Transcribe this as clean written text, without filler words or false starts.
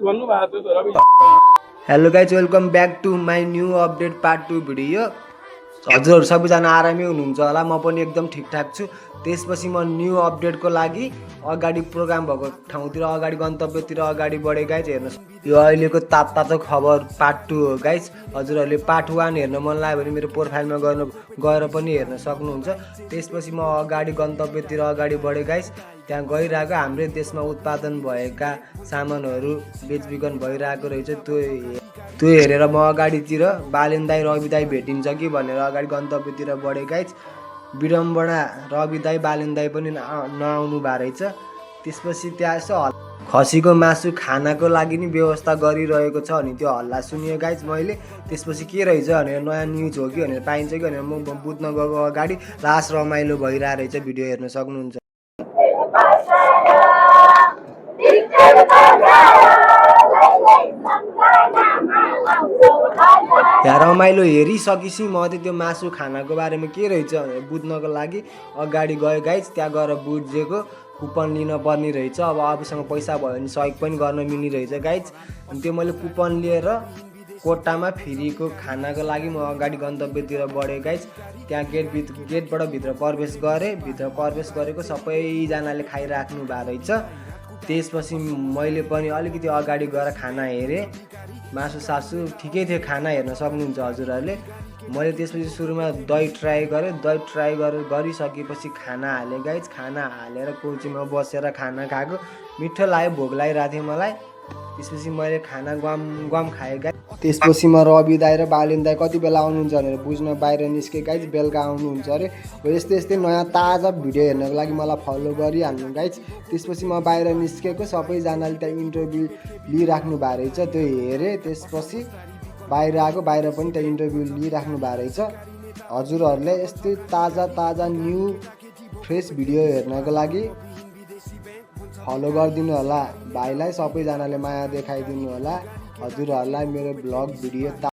Hello guys, welcome back to my new update part 2 video. हजुरहरू सबैजना आरामै हुनुहुन्छ होला, म पनि एकदम ठिकठाक छु। त्यसपछि म न्यू अपडेटको लागि अगाडि प्रोग्राम भएको ठाउँतिर, अगाडि गन्तव्यतिर अगाडि बढेँ गाइज। हेर्नुहोस्, यो अहिलेको तातो खबर पार्ट 2 हो गाइज। हजुरहरूले पार्ट 1 हेर्न मन लाग्यो भने मेरो प्रोफाइलमा गएर पनि हेर्न सक्नुहुन्छ। त्यसपछि म अगाडि गन्तव्यतिर अगाडि बढेँ गाइज। त्यहाँ गइरहेको हाम्रै देशमा उत्पादन भएका सामानहरू बेचबिखन भइरहेको रहेछ। त्यो हेरेर म अगाडितिर बालेन दाई रवि दाई भेटिन्छ कि भनेर अगाडि गन्तव्यतिर बढेँ गाइज। विडम्बना रवि दाई बालेन दाई पनि नआउनु भएको रहेछ। त्यसपछि त्यहाँ यसो खसीको मासु खानाको लागि नि व्यवस्था गरिरहेको छ अनि त्यो हल्ला सुनियो गाइज मैले। त्यसपछि के रहेछ भनेर नयाँ न्युज हो कि भनेर पाइन्छ कि भनेर म बुझ्न गएको अगाडि लास्ट रमाइलो भइरहेको रहेछ। भिडियो हेर्न सक्नुहुन्छ। यहाँ रमाइलो हेरिसकेपछि म चाहिँ त्यो मासु खानाको बारेमा के रहेछ भनेर बुझ्नको लागि अगाडि गएँ गाइज। त्यहाँ गएर बुझेको कुपन लिन पर्ने रहेछ। अब आफूसँग पैसा भयो भने सहयोग पनि गर्न मिल्ने रहेछ गाइज। अनि त्यो मैले कुपन लिएर कोट्टामा फ्रीको खानाको लागि म अगाडि गन्तव्यतिर बढेँ गाइज। त्यहाँ गेटबाट भित्र प्रवेश गरेँ। भित्र प्रवेश गरेको सबैजनाले खाइराख्नु भएको रहेछ। त्यसपछि मैले पनि अलिकति अगाडि गएर खाना हेरेँ। मासु ठिकै थियो, खाना हेर्न सक्नुहुन्छ हजुरहरूले। मैले त्यसपछि सुरुमा दही ट्राई गरेँ। दही ट्राई गरिसकेपछि खाना हालेँ गाइज। खाना हालेर कोचीमा बसेर खाना खाएको मिठो लाग्यो, भोक लागिरहेको थियो मलाई। त्यसपछि मैले खाना गम खाएँ गाइज। त्यसपछि म रवि दाई र बालेन दाई कति बेला आउनुहुन्छ भनेर बुझ्न बाहिर निस्केँ गाइज। बेलुका आउनुहुन्छ अरे। हो यस्तै नयाँ ताजा भिडियो हेर्नको लागि मलाई फलो गरिहाल्नु गाइज। त्यसपछि म बाहिर निस्केको, सबैजनाले त्यहाँ इन्टरभ्यू लिइराख्नु भएको रहेछ। त्यो हेरेँ। त्यसपछि बाहिर आएको, बाहिर पनि त्यहाँ इन्टरभ्यू लिइराख्नु भएको रहेछ। हजुरहरूले यस्तै ताजा न्यू फ्रेस भिडियो हेर्नको लागि फलो गरिदिनु होला भाइलाई। सबैजनाले माया देखाइदिनु होला। हजुरहरूलाई मेरो ब्लग भिडियो